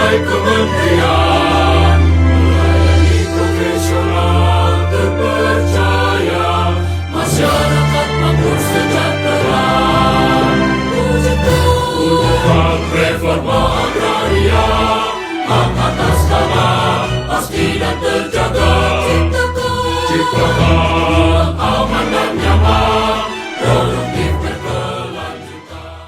nilai-nilai kementerian, melayani profesional terpercaya, masyarakat makmur sejahtera. Wujudkan reforma agraria, hak atas tanah pasti dan terjaga. Ciptakan aman dan nyaman, produktif berkelanjutan.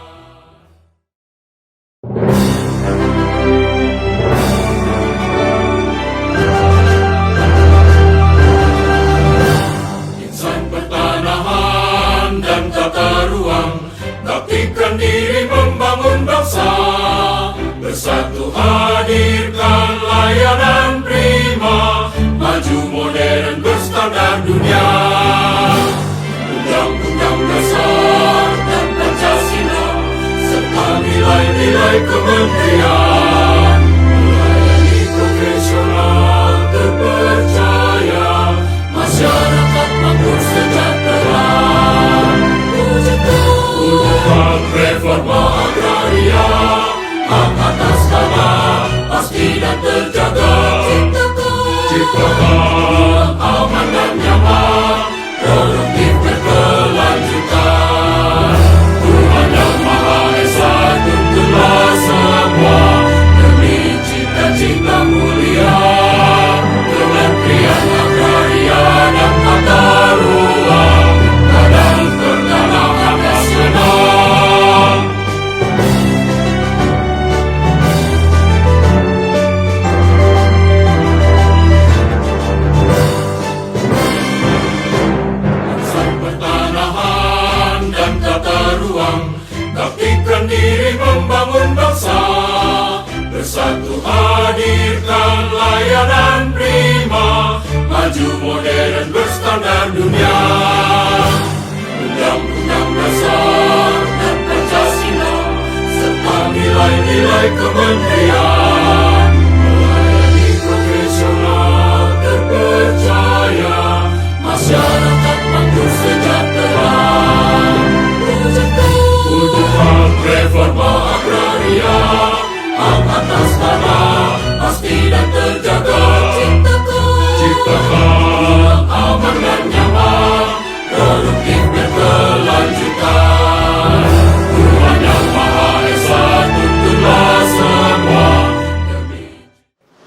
Insan pertanahan dan tata ruang, baktikan diri membangun bangsa. Bersatu hadirkan layanan prima, maju modern berstandar dunia. Undang-undang dasar dan Pancasila serta nilai-nilai kementerian, melayani profesional terpercaya, masyarakat makmur sejahtera. Wujudkan reforma agraria, hak atas tanah pasti dan terjaga. Ciptakan aman dan nyaman, produktif berkelanjutan. Tuhan Yang Maha Esa tuntunlah semua demi cita-cita mulia. Kementerian Agraria dan Tata Ruang, Badan Pertanahan Nasional. Baktikan diri membangun bangsa. Bersatu hadirkan layanan prima, maju modern berstandar dunia. Undang-undang dasar dan Pancasila serta nilai-nilai kementerian, melayani profesional terpercaya, masyarakat makmur sejahtera. Wujudkan reforma agraria, hak atas tanah pasti dan terjaga. Ciptakan aman dan nyaman, produktif berkelanjutan. Tuhan Yang Maha Esa tuntunlah semua.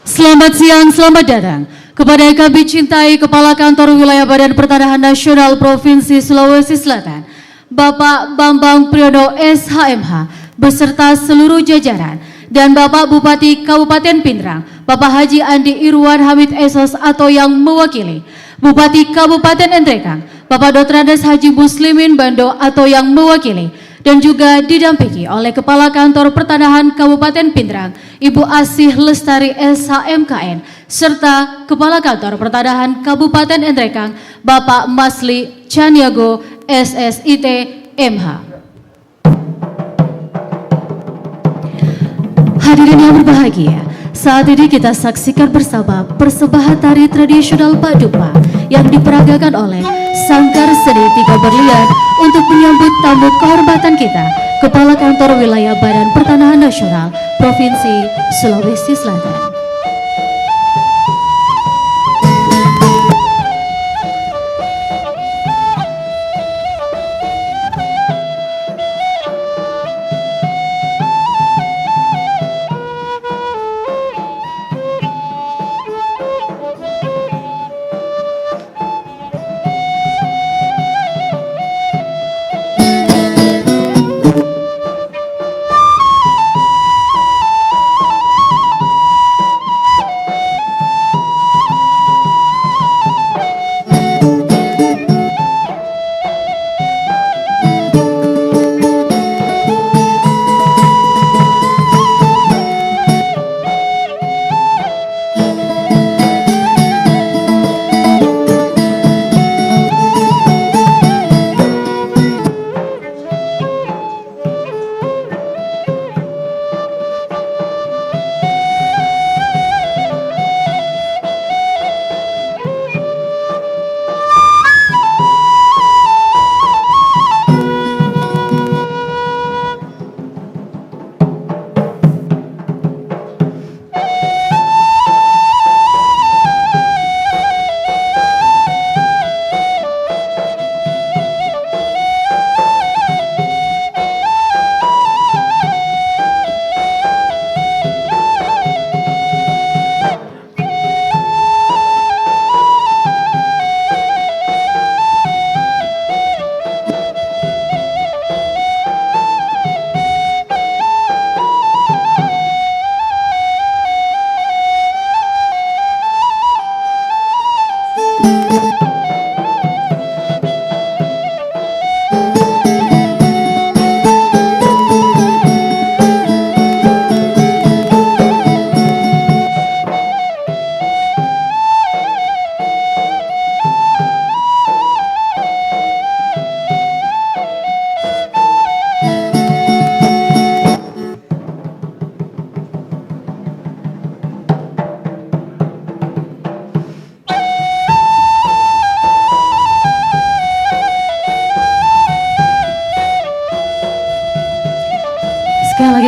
Selamat siang, selamat datang kepada yang kami cintai Kepala Kantor Wilayah Badan Pertanahan Nasional Provinsi Sulawesi Selatan, Bapak Bambang Priyono SHMH beserta seluruh jajaran, dan Bapak Bupati Kabupaten Pindrang, Bapak Haji Andi Irwan Hamid Esos atau yang mewakili, Bupati Kabupaten Entrekang, Bapak Dr. Andes Haji Muslimin Bando atau yang mewakili, dan juga didampingi oleh Kepala Kantor Pertanahan Kabupaten Pindrang, Ibu Asih Lestari SHMKN, serta Kepala Kantor Pertanahan Kabupaten Entrekang, Bapak Masli Caniago SSIT MH. Hadirin yang berbahagia, saat ini kita saksikan bersama persembahan tari tradisional Pak Dupa yang diperagakan oleh Sanggar Seni Tiga Berlian untuk menyambut tamu kehormatan kita, Kepala Kantor Wilayah Badan Pertanahan Nasional Provinsi Sulawesi Selatan.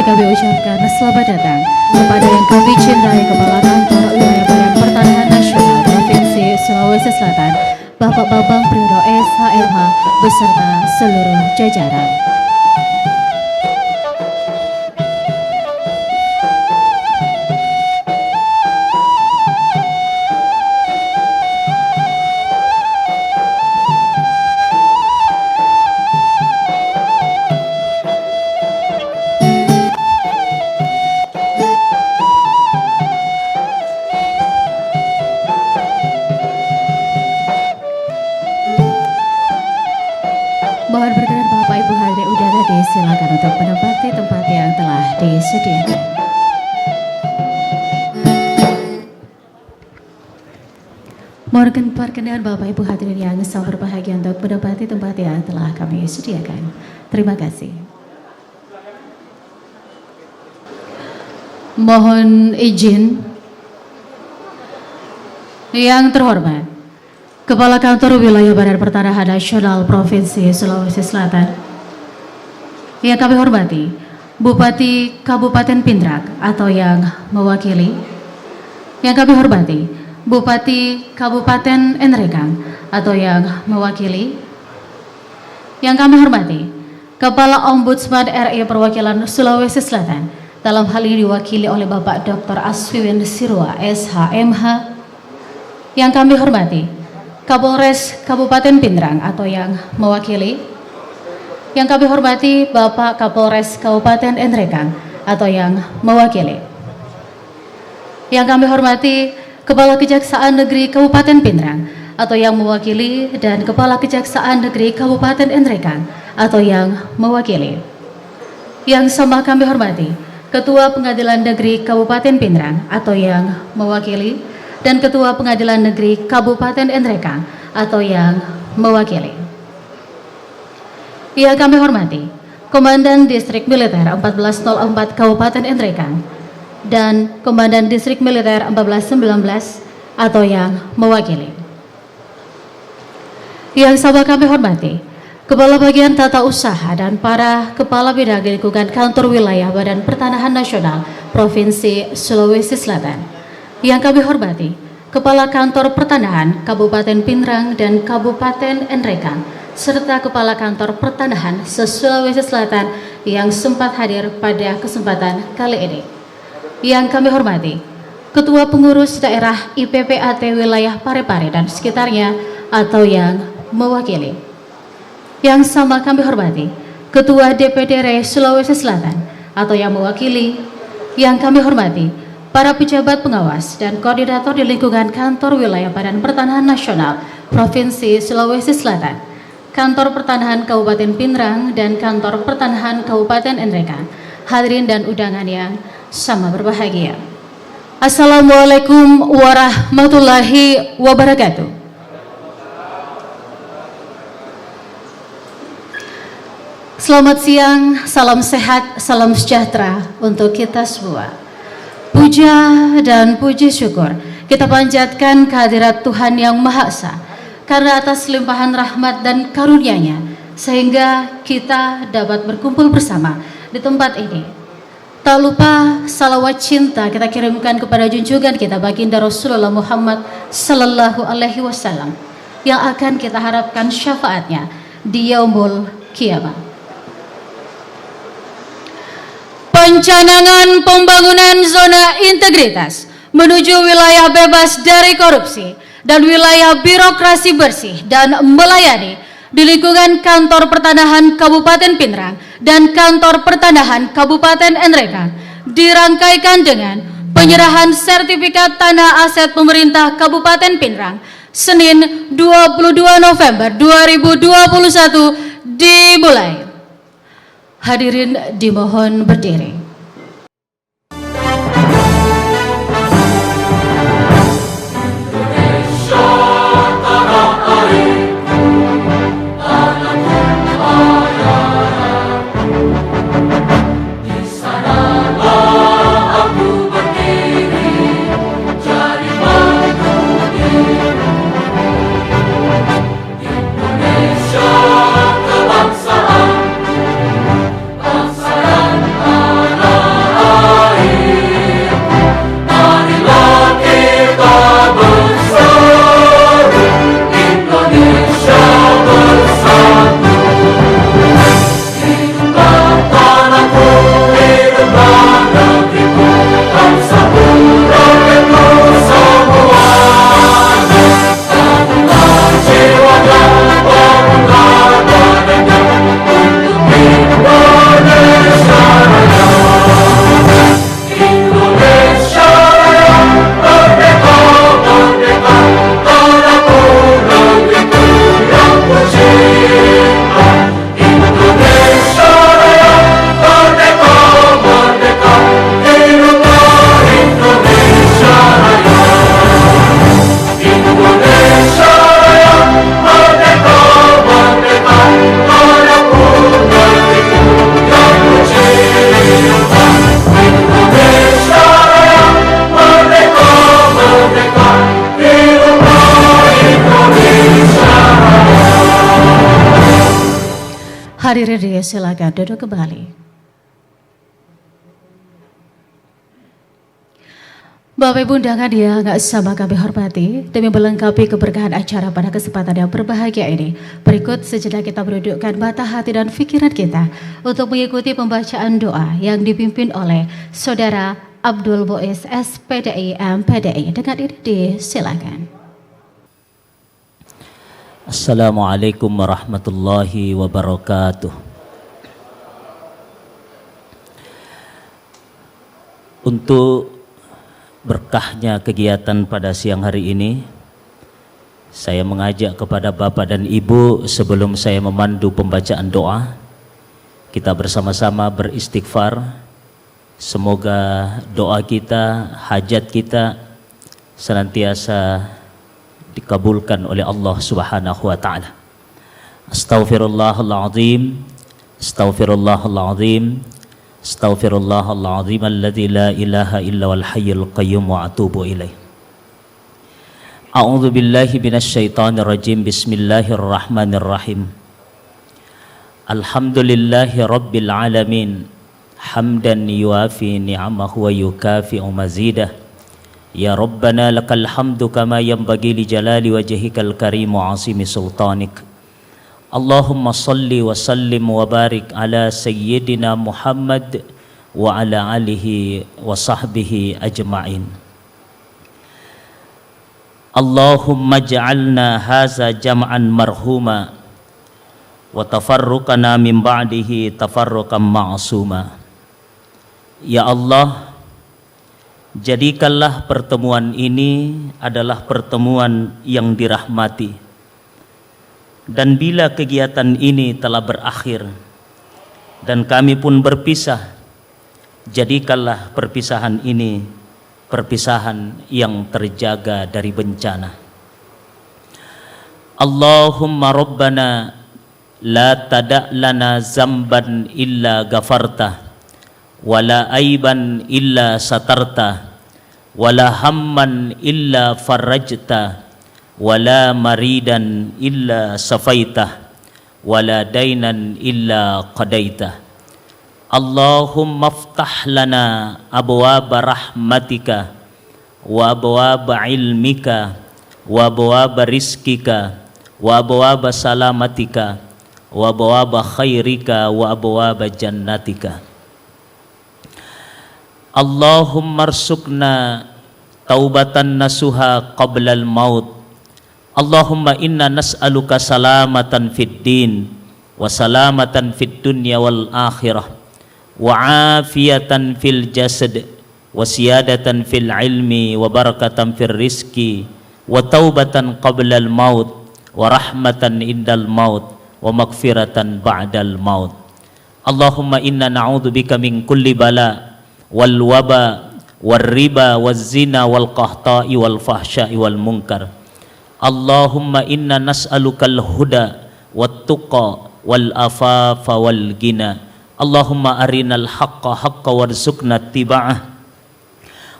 kami ucapkan selamat datang kepada yang kami cintai Kepala Kantor Wilayah Badan Pertanahan Nasional Provinsi Sulawesi Selatan, Bapak Bambang Priyono SHMH beserta seluruh jajaran. Mohon berkenan Bapak Ibu hadirin udara disilakan untuk menempati tempat yang telah disediakan. Mohon perkenan Bapak Ibu hadirin yang sangat berbahagia untuk menempati tempat yang telah kami sediakan. Terima kasih. Mohon izin yang terhormat Kepala Kantor Wilayah Badan Pertanahan Nasional Provinsi Sulawesi Selatan, yang kami hormati Bupati Kabupaten Pindrang atau yang mewakili, yang kami hormati Bupati Kabupaten Enrekang atau yang mewakili, yang kami hormati Kepala Ombudsman RI Perwakilan Sulawesi Selatan, dalam hal ini diwakili oleh Bapak Dr. Aswiwin Sirwa SHMH, yang kami hormati Kapolres Kabupaten Pindrang atau yang mewakili, yang kami hormati Bapak Kapolres Kabupaten Enrekang atau yang mewakili, yang kami hormati Kepala Kejaksaan Negeri Kabupaten Pindrang atau yang mewakili, dan Kepala Kejaksaan Negeri Kabupaten Enrekang atau yang mewakili, yang sama kami hormati Ketua Pengadilan Negeri Kabupaten Pindrang atau yang mewakili, dan Ketua Pengadilan Negeri Kabupaten Enrekang atau yang mewakili. Yang kami hormati Komandan Distrik Militer 1404 Kabupaten Enrekang dan Komandan Distrik Militer 1419 atau yang mewakili. Yang sama kami hormati Kepala Bagian Tata Usaha dan para Kepala Bidang Lingkungan Kantor Wilayah Badan Pertanahan Nasional Provinsi Sulawesi Selatan. Yang kami hormati Kepala Kantor Pertanahan Kabupaten Pindrang dan Kabupaten Enrekang serta Kepala Kantor Pertanahan se-Sulawesi Selatan yang sempat hadir pada kesempatan kali ini. Yang kami hormati Ketua Pengurus Daerah IPPAT Wilayah Parepare dan sekitarnya atau yang mewakili. Yang sama kami hormati Ketua DPD RI Sulawesi Selatan atau yang mewakili. Yang kami hormati para pejabat pengawas dan koordinator di lingkungan Kantor Wilayah Badan Pertanahan Nasional Provinsi Sulawesi Selatan, Kantor Pertanahan Kabupaten Pindrang dan Kantor Pertanahan Kabupaten Enrekang, hadirin dan undangan yang sama berbahagia. Assalamualaikum warahmatullahi wabarakatuh. Selamat siang, salam sehat, salam sejahtera untuk kita semua. Puja dan puji syukur kita panjatkan kehadirat Tuhan Yang Maha Esa karena atas limpahan rahmat dan karunia-Nya sehingga kita dapat berkumpul bersama di tempat ini. Tak lupa salawat cinta kita kirimkan kepada junjungan kita baginda Rasulullah Muhammad sallallahu alaihi wasallam yang akan kita harapkan syafaatnya di yaumul kiamat. Pencanangan pembangunan zona integritas menuju wilayah bebas dari korupsi dan wilayah birokrasi bersih dan melayani di lingkungan Kantor Pertanahan Kabupaten Pindrang dan Kantor Pertanahan Kabupaten Enrekang dirangkaikan dengan penyerahan sertifikat tanah aset pemerintah Kabupaten Pindrang Senin 22 November 2021 dimulai. Hadirin dimohon berdiri. Bangsa dan Hadirin silakan duduk kembali. Bapak Ibu undangan yang sama kami hormati, demi melengkapi keberkahan acara pada kesempatan yang berbahagia ini, berikut sejenak kita berdudukkan mata hati dan pikiran kita untuk mengikuti pembacaan doa yang dipimpin oleh Saudara Abdul Bois SPDI MPDI. Dengan ini disilakan. Assalamualaikum warahmatullahi wabarakatuh. Untuk berkahnya kegiatan pada siang hari ini, saya mengajak kepada Bapak dan Ibu sebelum saya memandu pembacaan doa, kita bersama-sama beristighfar. Semoga doa kita, hajat kita senantiasa dikabulkan oleh Allah Subhanahu wa taala. Astaghfirullahaladzim, astaghfirullahaladzim, astaghfirullahaladzim alladzi la ilaha illa wal hayyul qayyum wa atubu ilaih. A'udzu billahi minasyaitonir rajim. Bismillahirrahmanirrahim. Alhamdulillahi rabbil alamin, hamdan yuafi ni'amahu wa yukafi'u mazidah. Ya Rabbana lakal hamdu kama yanbaghi li jalali wajhikal karim wa 'azimi sultanik. Allahumma salli wa sallim wa barik ala sayyidina Muhammad wa ala alihi wa sahbihi ajma'in. Allahumma ja'alna haza jam'an marhuma wa tafarruqana min ba'dihi tafarruqan ma'suma. Ya Allah, jadikanlah pertemuan ini adalah pertemuan yang dirahmati. Dan bila kegiatan ini telah berakhir dan kami pun berpisah, jadikanlah perpisahan ini perpisahan yang terjaga dari bencana. Allahumma Rabbana la tada' lana zamban illa ghafarta, wala aiban illa satarta, wala hamman illa farajta, wala maridan illa safaitah, wala dainan illa qadaitah. Allahumma aftah lana abwaaba rahmatika wa abwaaba ilmika wa abwaaba rizkika wa abwaaba salamatika wa abwaaba khairika wa abwaaba jannatika. Allahumma arzuqna taubatan nasuha qabla al-maut. Allahumma inna nas'aluka salamatan fid din wa salamatan fid dunya wal akhirah wa afiyatan fil jasad wa siyadatan fil ilmi wa barakatan fil rizki wa taubatan qabla al maut wa rahmatan indal maut wa maghfiratan ba'dal maut. Allahumma inna na'udzubika min kulli bala wal waba wal riba waz zina wal qahta'i wal fahsya'i wal munkar. Allahumma inna nas'alukal huda wat tuqa wal afafa wal gina. Allahumma arinal haqqa haqqa warzuqna ittiba'ah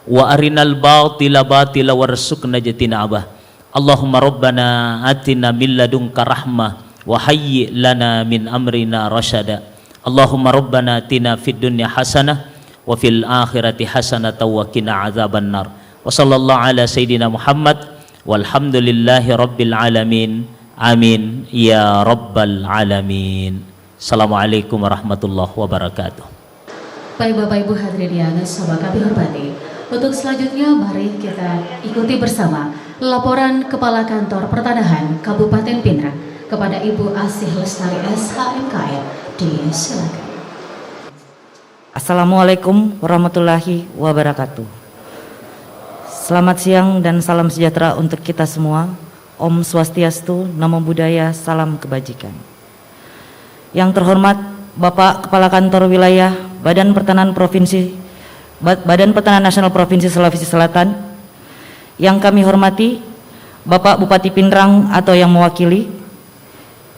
wa arinal batila batila warzuqna ijtinabah. Allahumma rabbana atina min ladunka rahmah wa hayyi lana min amrina rasyada. Allahumma rabbana atina fid dunya hasanah wa fil akhirati hasanatan wa qina adzabannar. Wa sallallahu ala sayyidina Muhammad walhamdulillahi rabbil alamin. Amin ya rabbal alamin. Assalamualaikum warahmatullahi wabarakatuh. Baik Bapak Ibu hadirin yang sama kami hormati, untuk selanjutnya mari kita ikuti bersama laporan Kepala Kantor Pertanahan Kabupaten Pindrang kepada Ibu Asih Lestari SHMKM. Disilakan. Assalamualaikum warahmatullahi wabarakatuh. Selamat siang dan salam sejahtera untuk kita semua. Om Swastiastu, Namo Buddhaya, salam kebajikan. Yang terhormat Bapak Kepala Kantor Wilayah Badan Pertanahan Nasional Provinsi Sulawesi Selatan. Yang kami hormati Bapak Bupati Pindrang atau yang mewakili.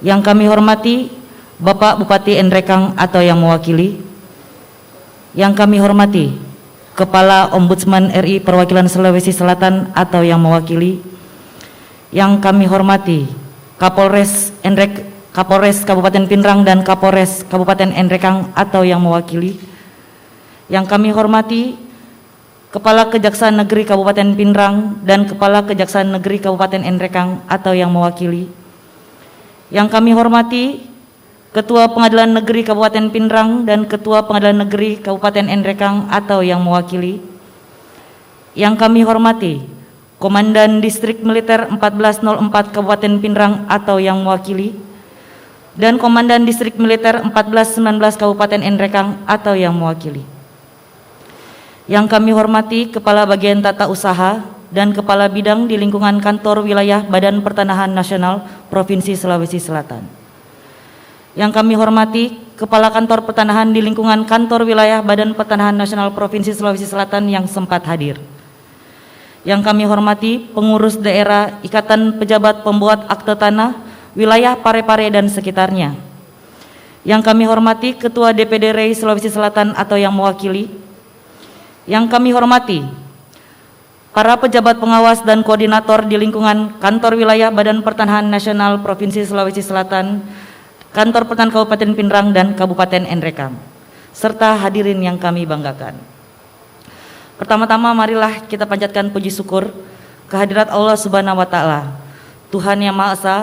Yang kami hormati Bapak Bupati Endrekang atau yang mewakili. Yang kami hormati Kepala Ombudsman RI Perwakilan Sulawesi Selatan atau yang mewakili. Yang kami hormati Kapolres Kapolres Kabupaten Pinrang dan Kapolres Kabupaten Nrekang atau yang mewakili. Yang kami hormati Kepala Kejaksaan Negeri Kabupaten Pinrang dan Kepala Kejaksaan Negeri Kabupaten Nrekang atau yang mewakili. Yang kami hormati Ketua Pengadilan Negeri Kabupaten Pinrang dan Ketua Pengadilan Negeri Kabupaten Nrekang atau yang mewakili. Yang kami hormati Komandan Distrik Militer 1404 Kabupaten Pinrang atau yang mewakili, dan Komandan Distrik Militer 1419 Kabupaten Nrekang atau yang mewakili. Yang kami hormati Kepala Bagian Tata Usaha dan Kepala Bidang di lingkungan Kantor Wilayah Badan Pertanahan Nasional Provinsi Sulawesi Selatan. Yang kami hormati Kepala Kantor Pertanahan di lingkungan Kantor Wilayah Badan Pertanahan Nasional Provinsi Sulawesi Selatan yang sempat hadir. Yang kami hormati Pengurus Daerah Ikatan Pejabat Pembuat Akte Tanah Wilayah Parepare dan sekitarnya. Yang kami hormati Ketua DPD RI Sulawesi Selatan atau yang mewakili. Yang kami hormati para pejabat pengawas dan koordinator di lingkungan Kantor Wilayah Badan Pertanahan Nasional Provinsi Sulawesi Selatan, Kantor Pertanahan Kabupaten Pinrang dan Kabupaten Nrekang, serta hadirin yang kami banggakan. Pertama-tama marilah kita panjatkan puji syukur kehadirat Allah Subhanahu wa Ta'ala, Tuhan yang Maha Esa,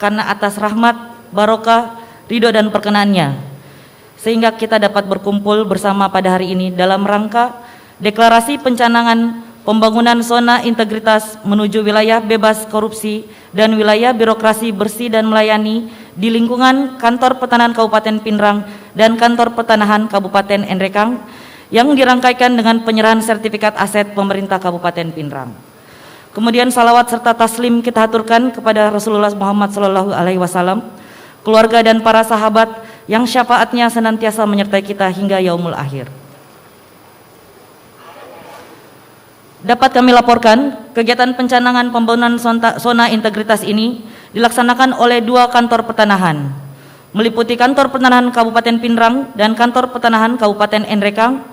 karena atas rahmat, barokah, ridho dan perkenannya, sehingga kita dapat berkumpul bersama pada hari ini dalam rangka deklarasi pencanangan pembangunan zona integritas menuju wilayah bebas korupsi dan wilayah birokrasi bersih dan melayani di lingkungan Kantor Pertanahan Kabupaten Pinrang dan Kantor Pertanahan Kabupaten Nrekang, yang dirangkaikan dengan penyerahan sertifikat aset pemerintah Kabupaten Pinrang. Kemudian salawat serta taslim kita haturkan kepada Rasulullah Muhammad SAW, keluarga dan para sahabat yang syafaatnya senantiasa menyertai kita hingga yaumul akhir. Dapat kami laporkan, kegiatan pencanangan pembangunan zona integritas ini dilaksanakan oleh 2 kantor pertanahan, meliputi Kantor Pertanahan Kabupaten Pinrang dan Kantor Pertanahan Kabupaten Nrekang,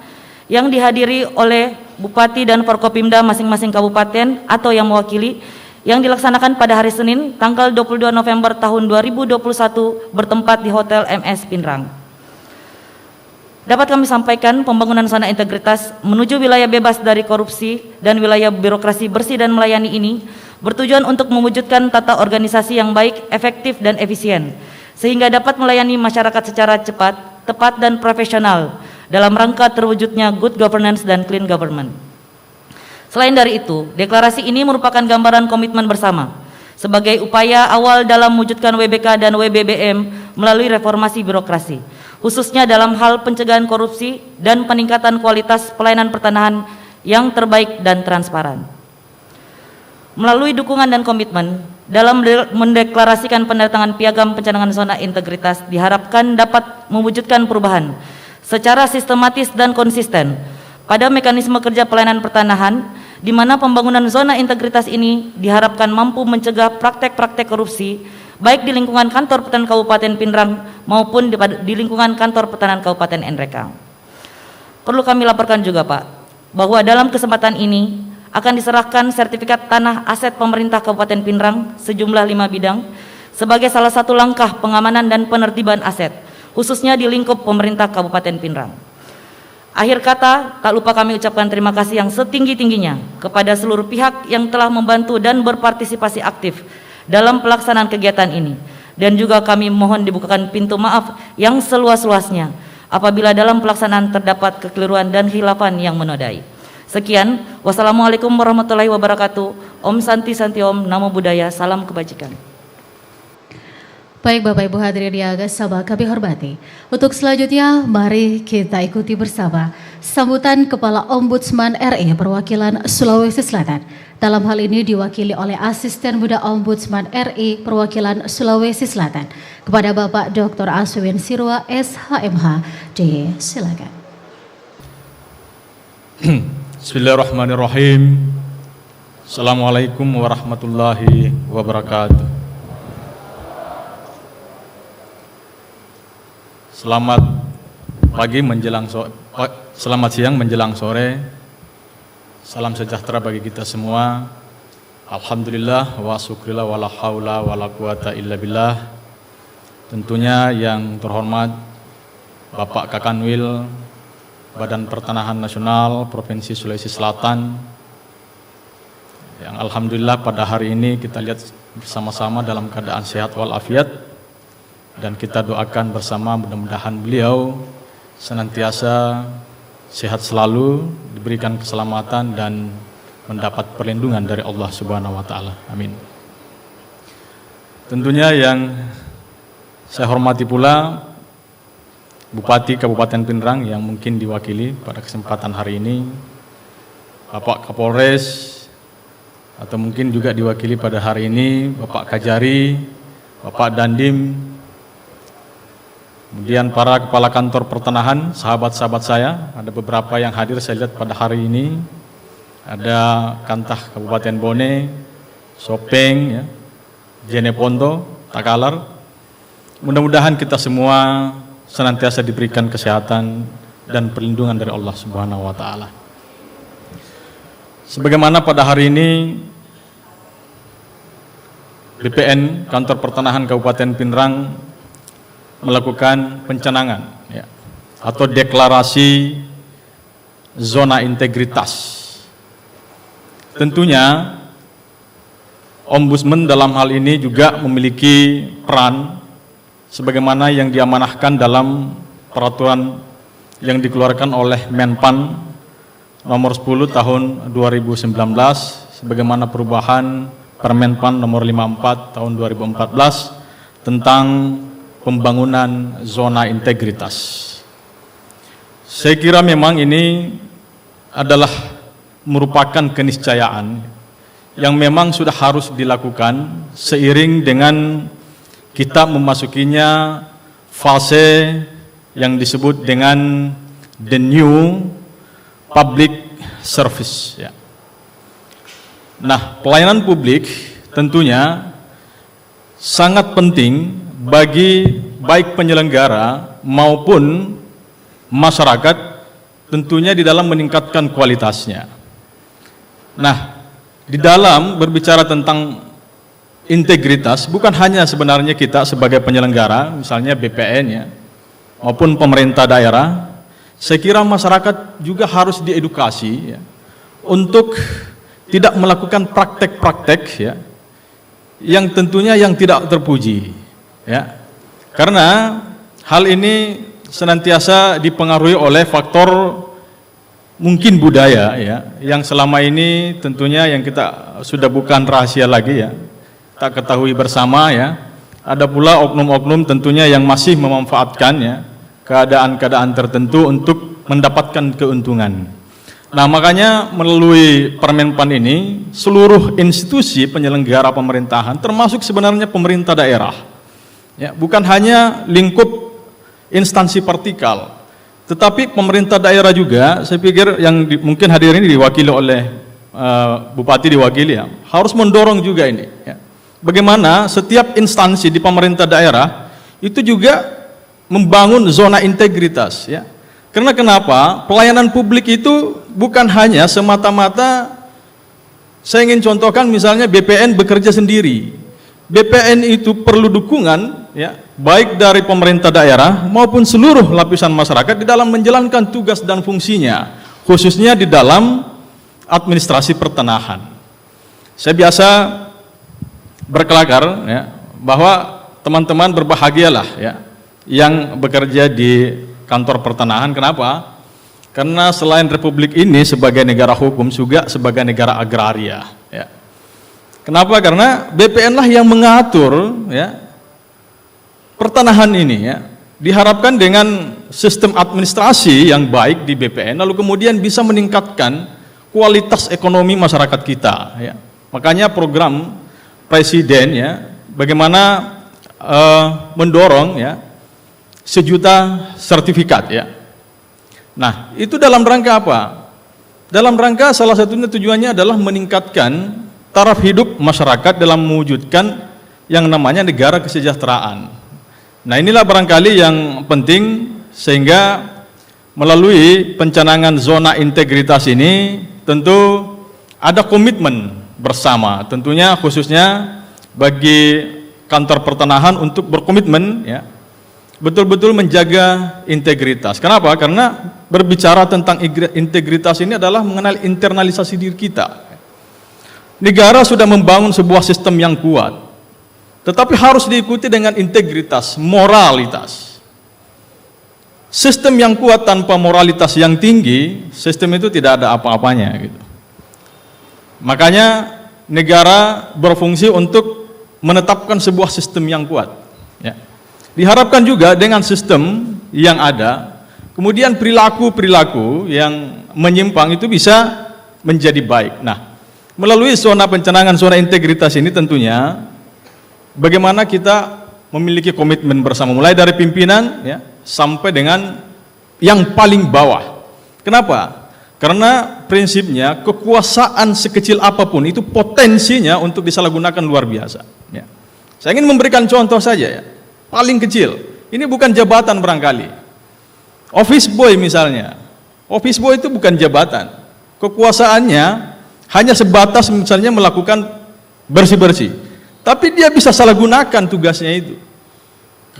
yang dihadiri oleh Bupati dan Forkopimda masing-masing kabupaten atau yang mewakili, yang dilaksanakan pada hari Senin tanggal 22 November tahun 2021 bertempat di Hotel MS Pinrang. Dapat kami sampaikan, pembangunan zona integritas menuju wilayah bebas dari korupsi dan wilayah birokrasi bersih dan melayani ini bertujuan untuk mewujudkan tata organisasi yang baik, efektif dan efisien, sehingga dapat melayani masyarakat secara cepat, tepat dan profesional dalam rangka terwujudnya good governance dan clean government. Selain dari itu, deklarasi ini merupakan gambaran komitmen bersama sebagai upaya awal dalam mewujudkan WBK dan WBBM melalui reformasi birokrasi, khususnya dalam hal pencegahan korupsi dan peningkatan kualitas pelayanan pertanahan yang terbaik dan transparan. Melalui dukungan dan komitmen dalam mendeklarasikan pendatangan piagam pencanangan zona integritas diharapkan dapat mewujudkan perubahan secara sistematis dan konsisten pada mekanisme kerja pelayanan pertanahan, di mana pembangunan zona integritas ini diharapkan mampu mencegah praktek-praktek korupsi baik di lingkungan Kantor Pertanahan Kabupaten Pinrang maupun di lingkungan Kantor Pertanahan Kabupaten Nrekang. Perlu kami laporkan juga, Pak, bahwa dalam kesempatan ini akan diserahkan sertifikat tanah aset pemerintah Kabupaten Pinrang sejumlah 5 bidang sebagai salah satu langkah pengamanan dan penertiban aset, khususnya di lingkup pemerintah Kabupaten Pinrang. Akhir kata, tak lupa kami ucapkan terima kasih yang setinggi-tingginya kepada seluruh pihak yang telah membantu dan berpartisipasi aktif dalam pelaksanaan kegiatan ini, dan juga kami mohon dibukakan pintu maaf yang seluas-luasnya apabila dalam pelaksanaan terdapat kekeliruan dan khilafan yang menodai. Sekian, wassalamualaikum warahmatullahi wabarakatuh. Om Santi Santi Om, Namo Buddhaya, salam kebajikan. Baik Bapak Ibu hadirin yang sama kami hormati. Untuk selanjutnya mari kita ikuti bersama sambutan Kepala Ombudsman RI perwakilan Sulawesi Selatan. Dalam hal ini diwakili oleh Asisten Muda Ombudsman RI perwakilan Sulawesi Selatan kepada Bapak Dr. Aswin Sirwa SHMH. Silakan. Bismillahirrahmanirrahim. Assalamualaikum warahmatullahi wabarakatuh. Selamat pagi menjelang sore, selamat siang menjelang sore. Salam sejahtera bagi kita semua. Alhamdulillah wa syukrillah wa la haula wa la quwata illa billah. tentunya yang terhormat Bapak Kakanwil Badan Pertanahan Nasional Provinsi Sulawesi Selatan, yang alhamdulillah pada hari ini kita lihat bersama-sama dalam keadaan sehat walafiat, dan kita doakan bersama mudah-mudahan beliau senantiasa sehat selalu, diberikan keselamatan dan mendapat perlindungan dari Allah Subhanahu wa taala. Amin. Tentunya yang saya hormati pula Bupati Kabupaten Pindrang yang mungkin diwakili pada kesempatan hari ini, Bapak Kapolres, atau mungkin juga diwakili pada hari ini Bapak Kajari, Bapak Dandim, kemudian para kepala kantor pertanahan, sahabat-sahabat saya, ada beberapa yang hadir saya lihat pada hari ini, ada Kantah Kabupaten Bone, Sopeng, ya, Jeneponto, Takalar. Mudah-mudahan kita semua senantiasa diberikan kesehatan dan perlindungan dari Allah Subhanahu wa taala. Sebagaimana pada hari ini BPN Kantor Pertanahan Kabupaten Pindrang melakukan pencanangan, ya, atau deklarasi zona integritas. Tentunya Ombudsman dalam hal ini juga memiliki peran sebagaimana yang diamanahkan dalam peraturan yang dikeluarkan oleh Menpan nomor 10 tahun 2019 sebagaimana perubahan Permenpan nomor 54 tahun 2014 tentang pembangunan zona integritas. Saya kira memang ini adalah merupakan keniscayaan yang memang sudah harus dilakukan seiring dengan kita memasukinya fase yang disebut dengan the new public service, ya. Nah, pelayanan publik tentunya sangat penting bagi baik penyelenggara maupun masyarakat, tentunya di dalam meningkatkan kualitasnya. Nah, di dalam berbicara tentang integritas, bukan hanya sebenarnya kita sebagai penyelenggara, misalnya BPN, ya, maupun pemerintah daerah, saya kira masyarakat juga harus diedukasi, ya, untuk tidak melakukan praktek-praktek, ya, yang tentunya yang tidak terpuji, ya. Karena hal ini senantiasa dipengaruhi oleh faktor mungkin budaya, ya, yang selama ini tentunya yang kita sudah bukan rahasia lagi, ya, tak ketahui bersama, ya. Ada pula oknum-oknum tentunya yang masih memanfaatkan, ya, keadaan-keadaan tertentu untuk mendapatkan keuntungan. Nah, makanya melalui Permenpan ini seluruh institusi penyelenggara pemerintahan termasuk sebenarnya pemerintah daerah, ya, bukan hanya lingkup instansi vertikal, tetapi pemerintah daerah juga, saya pikir yang mungkin hadir ini diwakili oleh Bupati diwakili, ya, harus mendorong juga ini, ya. Bagaimana setiap instansi di pemerintah daerah itu juga membangun zona integritas, ya. Karena kenapa? Pelayanan publik itu bukan hanya semata-mata, saya ingin contohkan misalnya BPN bekerja sendiri. BPN itu perlu dukungan, ya, baik dari pemerintah daerah maupun seluruh lapisan masyarakat di dalam menjalankan tugas dan fungsinya, khususnya di dalam administrasi pertanahan. Saya biasa berkelakar, ya, bahwa teman-teman berbahagialah, ya, yang bekerja di kantor pertanahan. Kenapa? Karena selain Republik ini sebagai negara hukum juga sebagai negara agraria, ya. Kenapa? Karena BPN lah yang mengatur, ya, pertanahan ini, ya. Diharapkan dengan sistem administrasi yang baik di BPN lalu kemudian bisa meningkatkan kualitas ekonomi masyarakat kita, ya. Makanya program Presiden, ya, bagaimana mendorong, ya, 1 juta sertifikat, ya. Nah, itu dalam rangka apa? Dalam rangka salah satunya tujuannya adalah meningkatkan taraf hidup masyarakat dalam mewujudkan yang namanya negara kesejahteraan. Nah, inilah barangkali yang penting sehingga melalui pencanangan zona integritas ini tentu ada komitmen bersama, tentunya khususnya bagi kantor pertanahan untuk berkomitmen ya, betul-betul menjaga integritas. Kenapa? Karena berbicara tentang integritas ini adalah mengenal internalisasi diri kita. Negara sudah membangun sebuah sistem yang kuat, tetapi harus diikuti dengan integritas, moralitas. Sistem yang kuat tanpa moralitas yang tinggi, sistem itu tidak ada apa-apanya gitu. Makanya negara berfungsi untuk menetapkan sebuah sistem yang kuat ya. Diharapkan juga dengan sistem yang ada, kemudian perilaku-perilaku yang menyimpang itu bisa menjadi baik. Nah, melalui zona pencanangan, zona integritas ini tentunya bagaimana kita memiliki komitmen bersama, mulai dari pimpinan ya, sampai dengan yang paling bawah. Kenapa? Karena prinsipnya kekuasaan sekecil apapun itu potensinya untuk disalahgunakan luar biasa ya. Saya ingin memberikan contoh saja ya, paling kecil, ini bukan jabatan barangkali. Office boy misalnya, office boy itu bukan jabatan, kekuasaannya hanya sebatas misalnya melakukan bersih-bersih, tapi dia bisa salah gunakan tugasnya itu.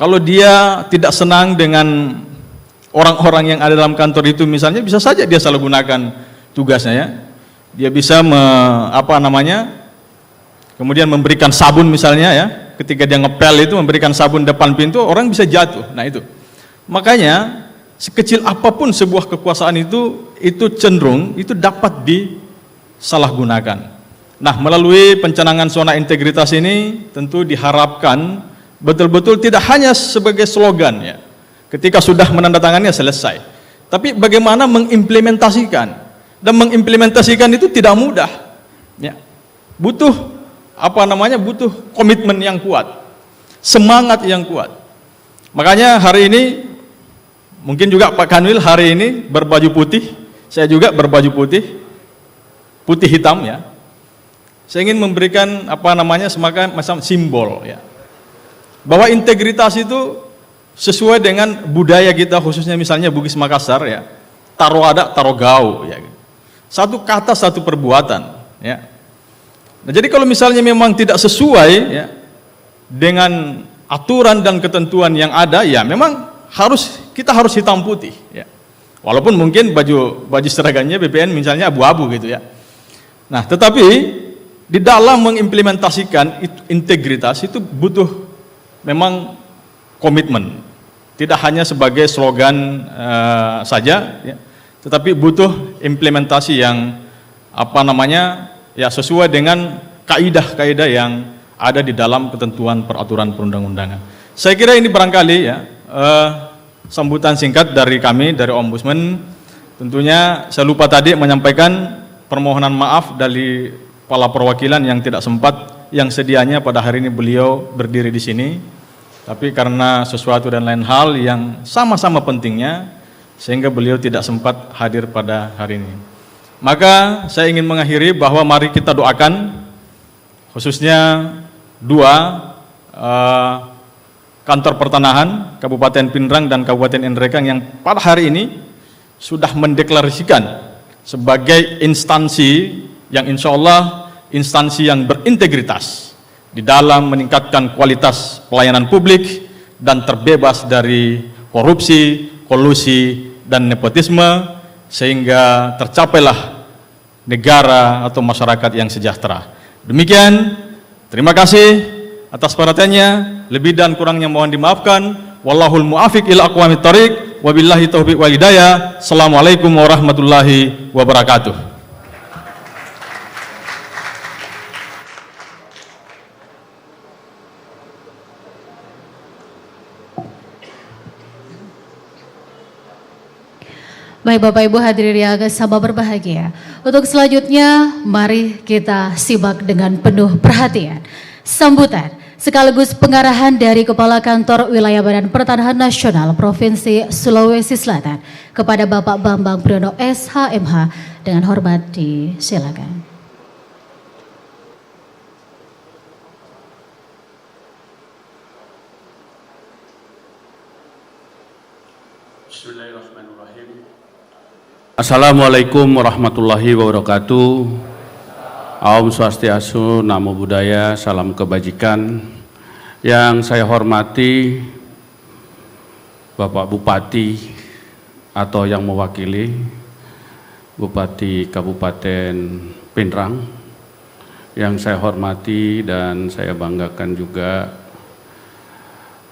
Kalau dia tidak senang dengan orang-orang yang ada dalam kantor itu misalnya, bisa saja dia salah gunakan tugasnya ya. Dia bisa kemudian memberikan sabun misalnya ya, ketika dia ngepel itu memberikan sabun depan pintu, orang bisa jatuh. Nah itu, makanya sekecil apapun sebuah kekuasaan itu cenderung itu dapat disalahgunakan. Nah, melalui pencanangan zona integritas ini tentu diharapkan betul-betul tidak hanya sebagai slogan ya, ketika sudah menandatangannya selesai, tapi bagaimana mengimplementasikan, dan mengimplementasikan itu tidak mudah ya. Butuh butuh komitmen yang kuat, semangat yang kuat. Makanya hari ini mungkin juga Pak Kanwil hari ini berbaju putih, saya juga berbaju putih hitam ya. Saya ingin memberikan semacam simbol ya, bahwa integritas itu sesuai dengan budaya kita, khususnya misalnya Bugis Makassar ya, taro ada taro gau ya, satu kata satu perbuatan ya. Nah, jadi kalau misalnya memang tidak sesuai ya dengan aturan dan ketentuan yang ada ya, memang kita harus hitam putih ya. Walaupun mungkin baju seragamnya BPN misalnya abu-abu gitu ya. Nah, tetapi di dalam mengimplementasikan integritas itu butuh memang komitmen. Tidak hanya sebagai slogan saja ya, tetapi butuh implementasi yang sesuai dengan kaidah-kaidah yang ada di dalam ketentuan peraturan perundang-undangan. Saya kira ini barangkali ya sambutan singkat dari kami, dari Ombudsman. Tentunya saya lupa tadi menyampaikan permohonan maaf dari kepala perwakilan yang tidak sempat, yang sedianya pada hari ini beliau berdiri di sini, tapi karena sesuatu dan lain hal yang sama-sama pentingnya, sehingga beliau tidak sempat hadir pada hari ini. Maka saya ingin mengakhiri bahwa mari kita doakan khususnya dua kantor pertanahan Kabupaten Pindrang dan Kabupaten Nrekang yang pada hari ini sudah mendeklarasikan sebagai instansi yang insya Allah instansi yang berintegritas di dalam meningkatkan kualitas pelayanan publik dan terbebas dari korupsi, kolusi, dan nepotisme, sehingga tercapailah negara atau masyarakat yang sejahtera. Demikian, terima kasih atas perhatiannya. Lebih dan kurangnya mohon dimaafkan. Wallahul muafiq ila aqwamit thariq. Wabillahi taufiq wal hidayah. Assalamualaikum warahmatullahi wabarakatuh. Baik Bapak Ibu hadirin yang sama berbahagia, untuk selanjutnya mari kita simak dengan penuh perhatian sambutan sekaligus pengarahan dari Kepala Kantor Wilayah Badan Pertanahan Nasional Provinsi Sulawesi Selatan kepada Bapak Bambang Priyono SHMH. Dengan hormat disilakan. Bismillahirrahmanirrahim. Assalamualaikum warahmatullahi wabarakatuh. Om Swastiastu, Namo Buddhaya, salam kebajikan. Yang saya hormati Bapak Bupati atau yang mewakili Bupati Kabupaten Pinrang, yang saya hormati dan saya banggakan juga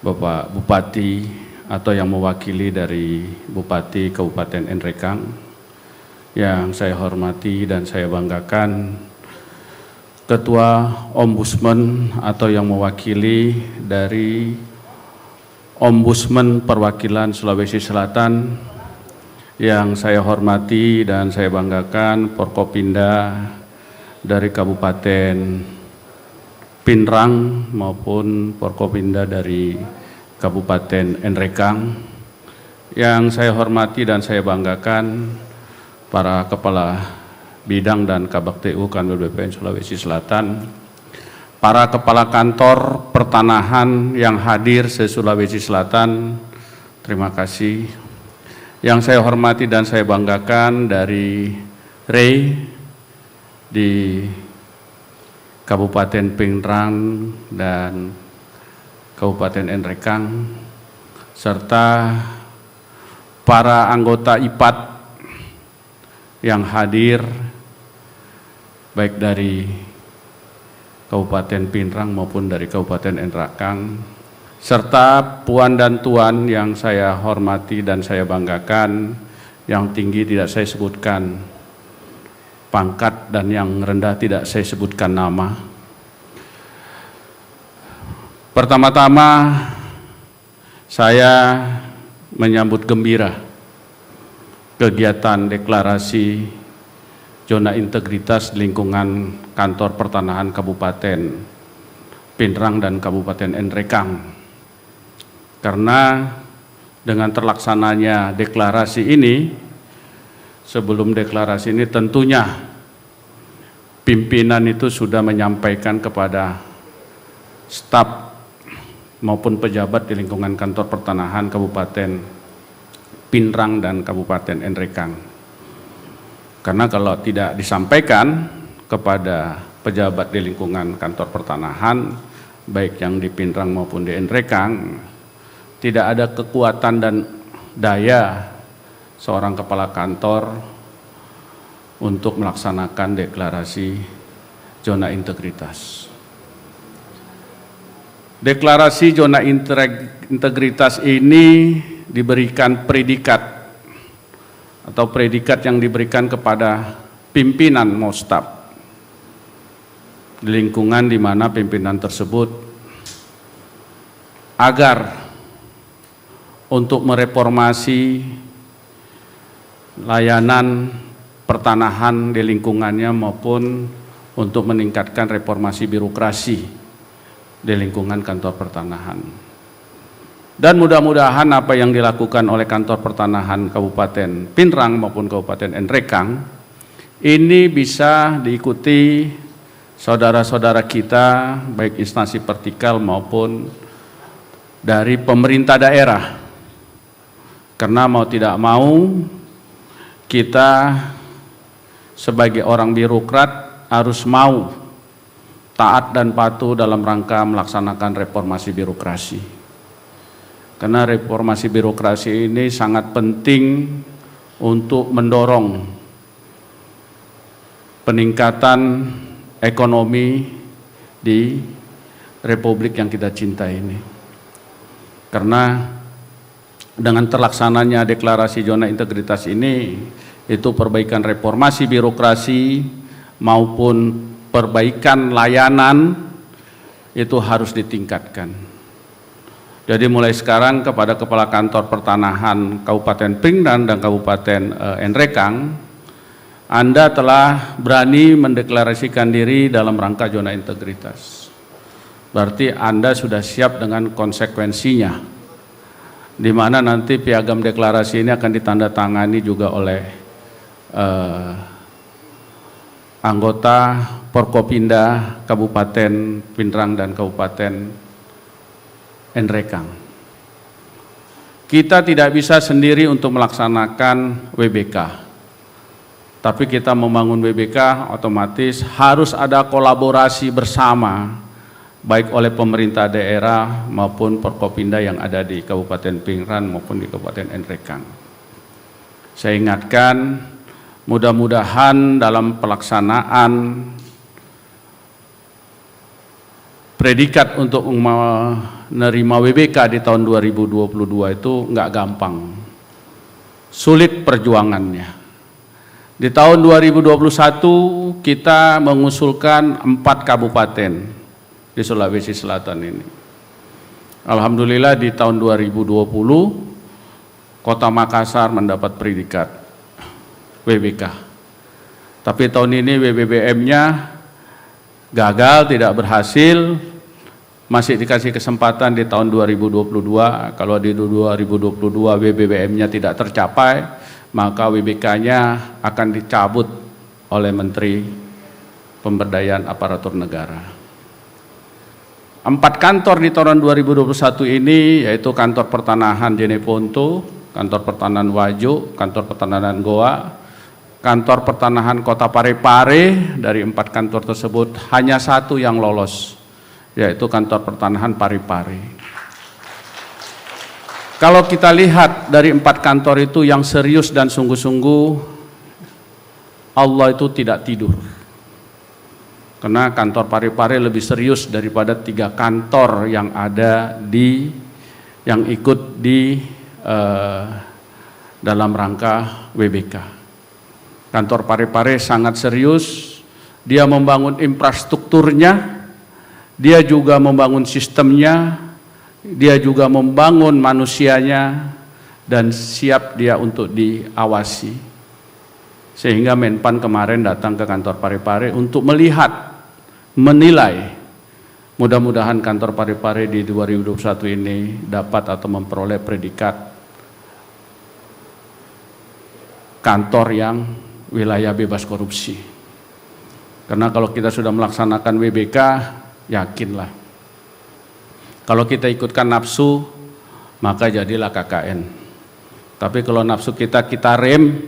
Bapak Bupati atau yang mewakili dari Bupati Kabupaten Enrekang, yang saya hormati dan saya banggakan Ketua Ombudsman atau yang mewakili dari Ombudsman Perwakilan Sulawesi Selatan, yang saya hormati dan saya banggakan Forkopimda dari Kabupaten Pinrang maupun Forkopimda dari Kabupaten Enrekang, yang saya hormati dan saya banggakan para Kepala Bidang dan Kabak TU Kanwil BPN Sulawesi Selatan, para Kepala Kantor Pertanahan yang hadir se-Sulawesi Selatan, terima kasih. Yang saya hormati dan saya banggakan dari REI di Kabupaten Pinrang dan Kabupaten Enrekang, serta para anggota IPAD yang hadir baik dari Kabupaten Pinrang maupun dari Kabupaten Enrekang, serta puan dan tuan yang saya hormati dan saya banggakan, yang tinggi tidak saya sebutkan pangkat dan yang rendah tidak saya sebutkan nama. Pertama-tama saya menyambut gembira kegiatan deklarasi zona integritas lingkungan kantor pertanahan Kabupaten Pinrang dan Kabupaten Enrekang, karena dengan terlaksananya deklarasi ini, sebelum deklarasi ini tentunya pimpinan itu sudah menyampaikan kepada staf maupun pejabat di lingkungan kantor pertanahan Kabupaten Pinrang dan Kabupaten Enrekang. Karena kalau tidak disampaikan kepada pejabat di lingkungan kantor pertanahan, baik yang di Pinrang maupun di Enrekang, tidak ada kekuatan dan daya seorang kepala kantor untuk melaksanakan deklarasi zona integritas. Deklarasi zona integritas ini diberikan predikat atau predikat yang diberikan kepada pimpinan Mostap di lingkungan di mana pimpinan tersebut agar untuk mereformasi layanan pertanahan di lingkungannya maupun untuk meningkatkan reformasi birokrasi di lingkungan kantor pertanahan. Dan mudah-mudahan apa yang dilakukan oleh kantor pertanahan Kabupaten Pinrang maupun Kabupaten Enrekang ini bisa diikuti saudara-saudara kita baik instansi vertikal maupun dari pemerintah daerah. Karena mau tidak mau kita sebagai orang birokrat harus mau taat dan patuh dalam rangka melaksanakan reformasi birokrasi. Karena reformasi birokrasi ini sangat penting untuk mendorong peningkatan ekonomi di Republik yang kita cintai ini. Karena dengan terlaksananya deklarasi zona integritas ini, itu perbaikan reformasi birokrasi maupun perbaikan layanan itu harus ditingkatkan. Jadi mulai sekarang kepada Kepala Kantor Pertanahan Kabupaten Pinrang dan Kabupaten Enrekang, Anda telah berani mendeklarasikan diri dalam rangka zona integritas. Berarti Anda sudah siap dengan konsekuensinya, di mana nanti piagam deklarasi ini akan ditandatangani juga oleh anggota Forkopimda Kabupaten Pinrang dan Kabupaten Enrekang. Kita tidak bisa sendiri untuk melaksanakan WBK, tapi kita membangun WBK otomatis harus ada kolaborasi bersama baik oleh pemerintah daerah maupun Forkopimda yang ada di Kabupaten Pingrang maupun di Kabupaten Nrekang. Saya ingatkan, mudah-mudahan dalam pelaksanaan predikat untuk menerima WBK di tahun 2022 itu nggak gampang, sulit perjuangannya. Di tahun 2021 kita mengusulkan 4 kabupaten di Sulawesi Selatan ini. Alhamdulillah di tahun 2020 Kota Makassar mendapat predikat WBK. Tapi tahun ini WBBM-nya gagal, tidak berhasil, masih dikasih kesempatan di tahun 2022. Kalau di 2022 WBBM-nya tidak tercapai, maka WBK-nya akan dicabut oleh Menteri Pemberdayaan Aparatur Negara. 4 kantor di tahun 2021 ini yaitu kantor pertanahan Jeneponto, kantor pertanahan Wajo, kantor pertanahan Goa, kantor pertanahan Kota Parepare. Dari 4 kantor tersebut hanya 1 yang lolos, yaitu kantor pertanahan Parepare. Kalau kita lihat dari 4 kantor itu yang serius dan sungguh-sungguh, Allah itu tidak tidur. Karena kantor Parepare lebih serius daripada 3 kantor yang ada yang ikut di dalam rangka WBK. Kantor Parepare sangat serius, dia membangun infrastrukturnya, dia juga membangun sistemnya, dia juga membangun manusianya, dan siap dia untuk diawasi. Sehingga Menpan kemarin datang ke kantor Parepare untuk melihat, menilai. Mudah-mudahan kantor Parepare di 2021 ini dapat atau memperoleh predikat kantor yang wilayah bebas korupsi. Karena kalau kita sudah melaksanakan WBK, yakinlah, kalau kita ikutkan nafsu, maka jadilah KKN. Tapi kalau nafsu kita rem,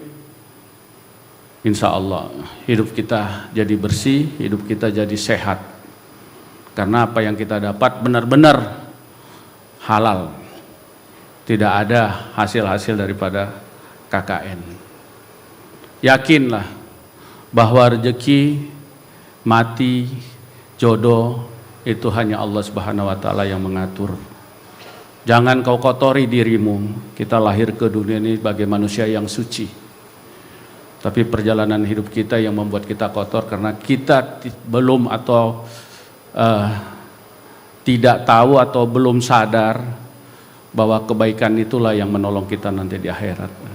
insya Allah hidup kita jadi bersih, hidup kita jadi sehat. Karena apa yang kita dapat benar-benar halal, tidak ada hasil-hasil daripada KKN. Yakinlah bahwa rezeki, mati, jodoh itu hanya Allah Subhanahu wa Ta'ala yang mengatur. Jangan kau kotori dirimu. Kita lahir ke dunia ini sebagai manusia yang suci, tapi perjalanan hidup kita yang membuat kita kotor karena kita belum atau tidak tahu atau belum sadar bahwa kebaikan itulah yang menolong kita nanti di akhirat.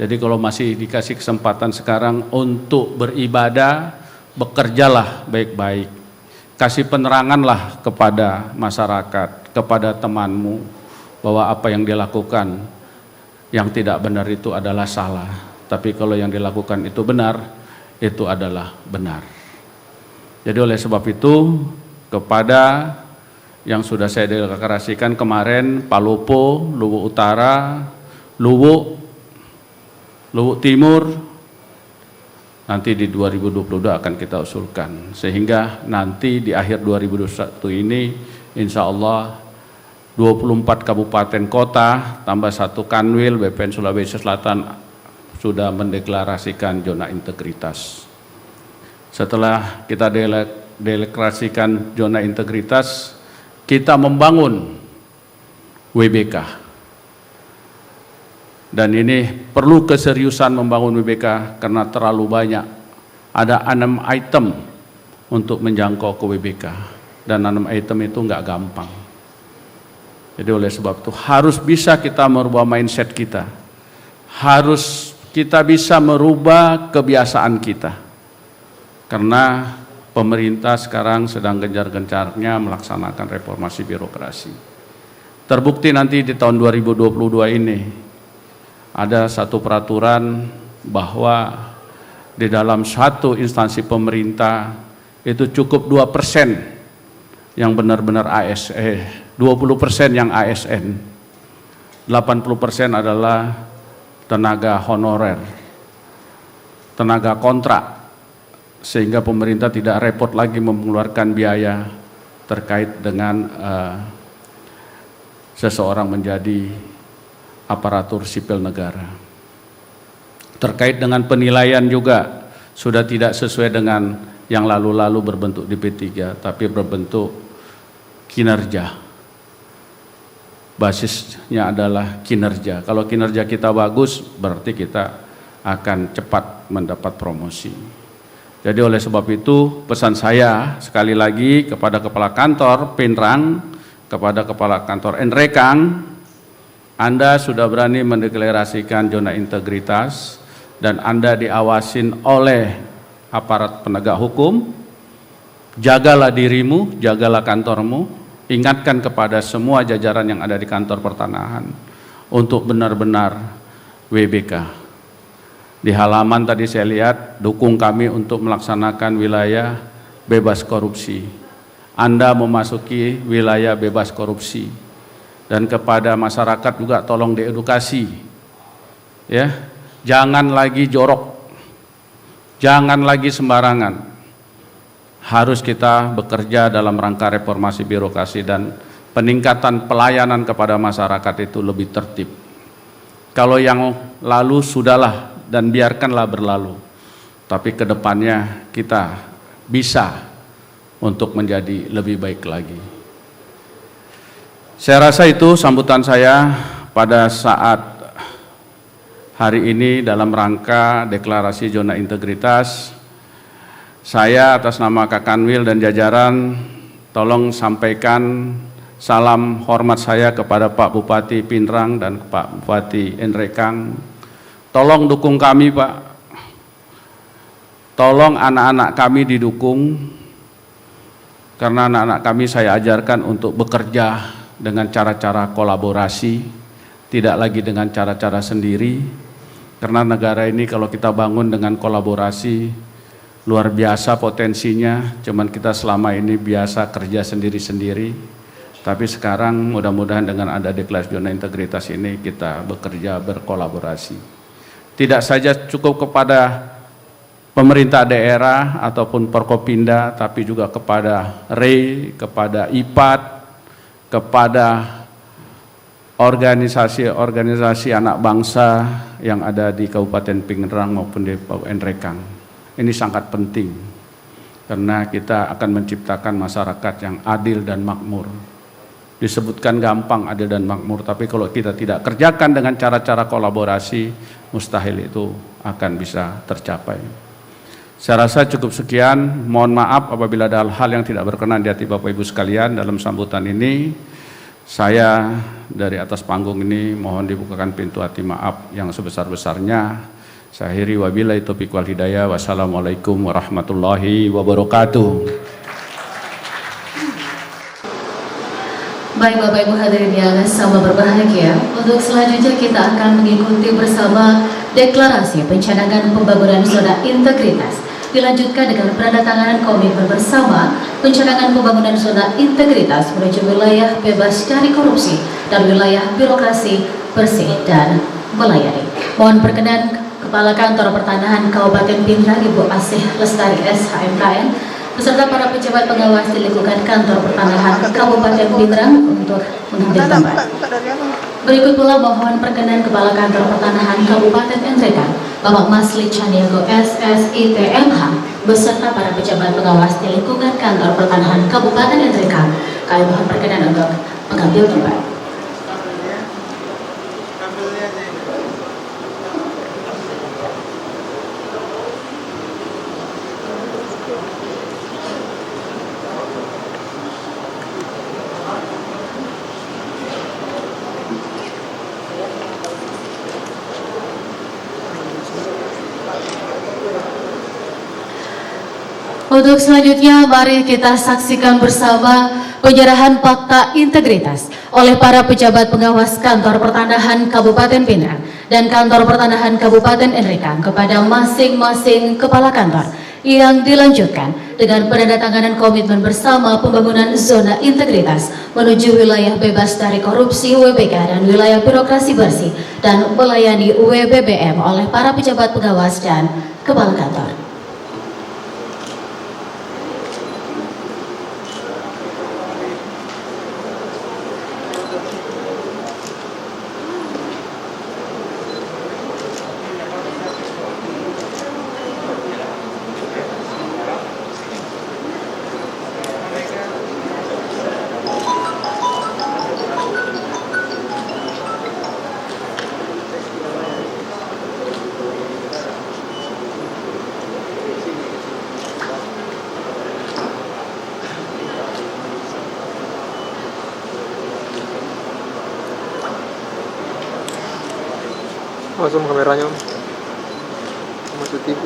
Jadi kalau masih dikasih kesempatan sekarang untuk beribadah, bekerjalah baik-baik. Kasih peneranganlah kepada masyarakat, kepada temanmu, bahwa apa yang dilakukan yang tidak benar itu adalah salah. Tapi kalau yang dilakukan itu benar, itu adalah benar. Jadi oleh sebab itu, kepada yang sudah saya deklarasikan kemarin, Palopo, Luwu Utara, Luwu Timur, nanti di 2022 akan kita usulkan. Sehingga nanti di akhir 2021 ini, insya Allah 24 kabupaten kota, tambah 1 kanwil, BPN Sulawesi Selatan sudah mendeklarasikan zona integritas. Setelah kita deklarasikan zona integritas, kita membangun WBK. Dan ini perlu keseriusan membangun WBK karena terlalu banyak. Ada 6 item untuk menjangkau ke WBK. Dan 6 item itu nggak gampang. Jadi oleh sebab itu harus bisa kita merubah mindset kita. Harus kita bisa merubah kebiasaan kita. Karena pemerintah sekarang sedang gencar-gencarnya melaksanakan reformasi birokrasi. Terbukti nanti di tahun 2022 ini ada satu peraturan bahwa di dalam satu instansi pemerintah itu cukup 2% yang benar-benar ASN, 20% yang ASN, 80% adalah tenaga honorer, tenaga kontrak. Sehingga pemerintah tidak repot lagi mengeluarkan biaya terkait dengan seseorang menjadi aparatur sipil negara. Terkait dengan penilaian juga sudah tidak sesuai dengan yang lalu-lalu berbentuk DP3, tapi berbentuk kinerja. Basisnya adalah kinerja. Kalau kinerja kita bagus, berarti kita akan cepat mendapat promosi. Jadi oleh sebab itu pesan saya sekali lagi kepada Kepala Kantor Pinrang, kepada Kepala Kantor Enrekang, Anda sudah berani mendeklarasikan zona integritas dan Anda diawasin oleh aparat penegak hukum. Jagalah dirimu, jagalah kantormu, ingatkan kepada semua jajaran yang ada di kantor pertanahan untuk benar-benar WBK. Di halaman tadi saya lihat, dukung kami untuk melaksanakan wilayah bebas korupsi. Anda memasuki wilayah bebas korupsi. Dan kepada masyarakat juga tolong diedukasi. Ya, jangan lagi jorok. Jangan lagi sembarangan. Harus kita bekerja dalam rangka reformasi birokrasi dan peningkatan pelayanan kepada masyarakat itu lebih tertib. Kalau yang lalu sudahlah dan biarkanlah berlalu. Tapi ke depannya kita bisa untuk menjadi lebih baik lagi. Saya rasa itu sambutan saya pada saat hari ini dalam rangka deklarasi zona integritas. Saya atas nama Kak Kanwil dan jajaran tolong sampaikan salam hormat saya kepada Pak Bupati Pinrang dan Pak Bupati Enrekang. Tolong dukung kami, Pak. Tolong anak-anak kami didukung, karena anak-anak kami saya ajarkan untuk bekerja dengan cara-cara kolaborasi, tidak lagi dengan cara-cara sendiri. Karena negara ini kalau kita bangun dengan kolaborasi, luar biasa potensinya. Cuman kita selama ini biasa kerja sendiri-sendiri. Tapi sekarang mudah-mudahan dengan ada deklarasi zona integritas ini kita bekerja berkolaborasi. Tidak saja cukup kepada pemerintah daerah ataupun Forkopimda, tapi juga kepada REI, kepada IPAD, kepada organisasi-organisasi anak bangsa yang ada di Kabupaten Pinrang maupun di Enrekang. Ini sangat penting, karena kita akan menciptakan masyarakat yang adil dan makmur. Disebutkan gampang adil dan makmur, tapi kalau kita tidak kerjakan dengan cara-cara kolaborasi, mustahil itu akan bisa tercapai. Saya rasa cukup sekian. Mohon maaf apabila ada hal yang tidak berkenan di hati Bapak Ibu sekalian dalam sambutan ini. Saya dari atas panggung ini mohon dibukakan pintu hati maaf yang sebesar-besarnya. Saya akhiri wabillahi taufiq wal hidayah. Wassalamualaikum warahmatullahi wabarakatuh. Baik Bapak Ibu hadirin yang sama berbahagia, untuk selanjutnya kita akan mengikuti bersama deklarasi pencanangan pembangunan zona integritas. Dilanjutkan dengan penandatanganan komitmen bersama pencanangan pembangunan zona integritas menuju wilayah bebas dari korupsi dan wilayah birokrasi bersih dan melayani. Mohon perkenan Kepala Kantor Pertanahan Kabupaten Pinrang Ibu Asih Lestari SHMKN beserta para pejabat pengawas di lingkungan Kantor Pertanahan Kabupaten Pinrang untuk mengambil tempat. Berikut pula mohon perkenan Kepala Kantor Pertanahan Kabupaten Enrekang Bapak Masli Caniago SSITMH beserta para pejabat pengawas di lingkungan Kantor Pertanahan Kabupaten Enrekang. Kami mohon perkenan untuk mengambil tempat. Untuk selanjutnya mari kita saksikan bersama penyerahan fakta integritas oleh para pejabat pengawas Kantor Pertanahan Kabupaten Pinrang dan Kantor Pertanahan Kabupaten Enrekang kepada masing-masing kepala kantor, yang dilanjutkan dengan penandatanganan komitmen bersama pembangunan zona integritas menuju wilayah bebas dari korupsi WBK dan wilayah birokrasi bersih dan melayani WBBM oleh para pejabat pengawas dan kepala kantor. Langsung kameranya Om. Masuk TV.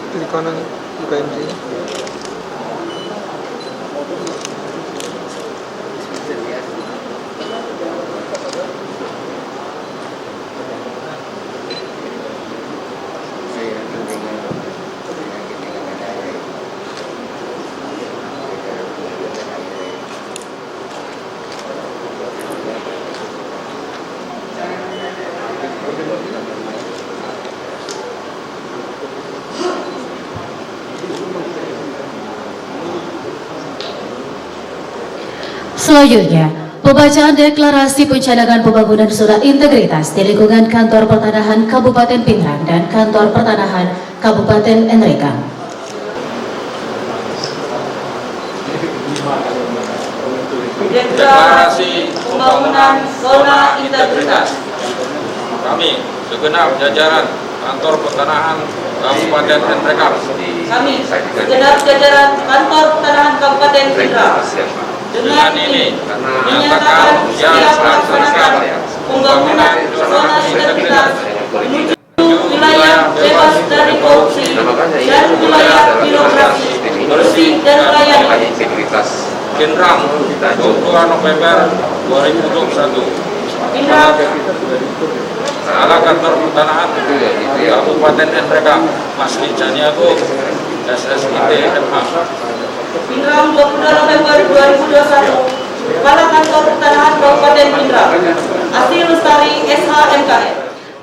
Kiri kanan buka MC. Selanjutnya, pembacaan deklarasi pencadangan pembangunan zona integritas di lingkungan Kantor Pertanahan Kabupaten Pindrang dan Kantor Pertanahan Kabupaten Enrekang. Deklarasi pembangunan zona integritas. Kami, segenap jajaran Kantor Pertanahan Kabupaten Enrekang. Kami, segenap jajaran Kantor Pertanahan Kabupaten Pindrang, Dengan ini menyatakan yang melaksanakan pembangunan zona integritas menuju wilayah bebas dari korupsi dan wilayah birokrasi bersih dan melayani. Pindrang 22 November 2021. Pindrang Salah Kantor Pertanahan Kabupaten Enrekang, Masli Janiago, SSIT MH. Pindrang 22 November 2021. Kepala Kantor Pertanahan Kabupaten Pindrang, Asri Lestari SHMKM.